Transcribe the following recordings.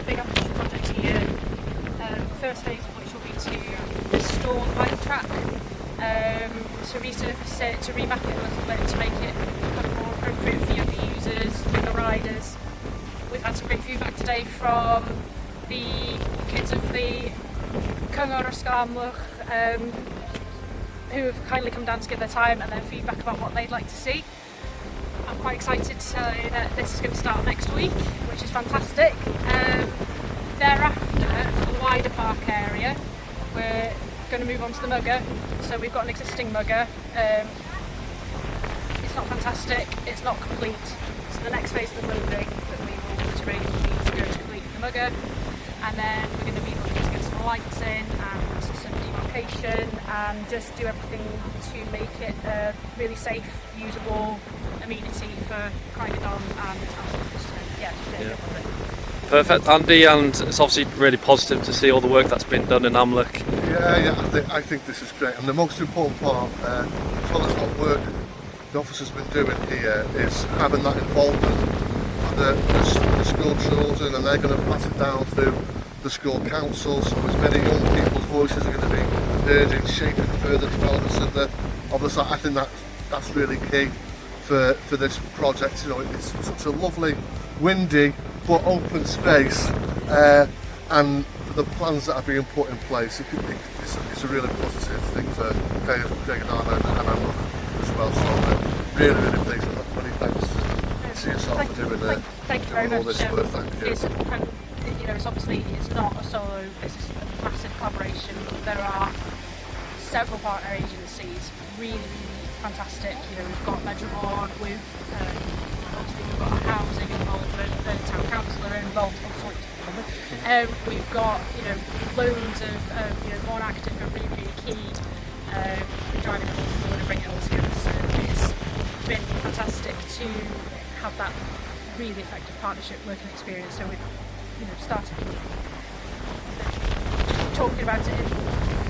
big ambitious project here. First phase of which will be to restore the bike track, to resurface it, to remap it a little bit, to make it kind of more appropriate for younger users, younger riders. We've had some great feedback today from the kids of the Cyngor Ysgol Amlwch, who have kindly come down to give their time and their feedback about what they'd like to see. I'm quite excited to say that this is going to start next week, which is fantastic. Thereafter, for the wider park area, we're going to move on to the mugger. So we've got an existing mugger. It's not fantastic, it's not complete. So the next phase of the funding that we will arrange will be to go to complete the mugger, and then we're going to be looking to get some lights in and some demarcation and just do everything to make it a really safe, usable amenity for riding on and Perfect, Andy, and it's obviously really positive to see all the work that's been done in Amlwch. I think this is great, and the most important part, as well as what work the officers have been doing here, is having that involvement with the school children, and they're going to pass it down through the school council, so as many young people's voices are going to be heard in shaping further developments of the site. I think that's really key for this project. You know, it's such a lovely, windy but open space, and for the plans that are being put in place, it's a really positive thing for Craig and Amlwch as well. So really pleased with that. Many thanks to yourself for doing all this work. Thank you. It's obviously it's not a solo, this is a massive collaboration. There are several partner agencies, really fantastic. We've got Medraward, obviously we've got a housing involvement, the town council are involved, we've got loads of more active and really key driving it all forward and bring it all together. So it's been fantastic to have that really effective partnership working experience. So we've started talking about it in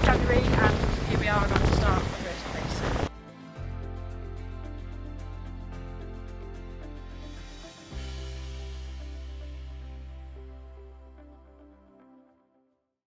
January, and here we are about to start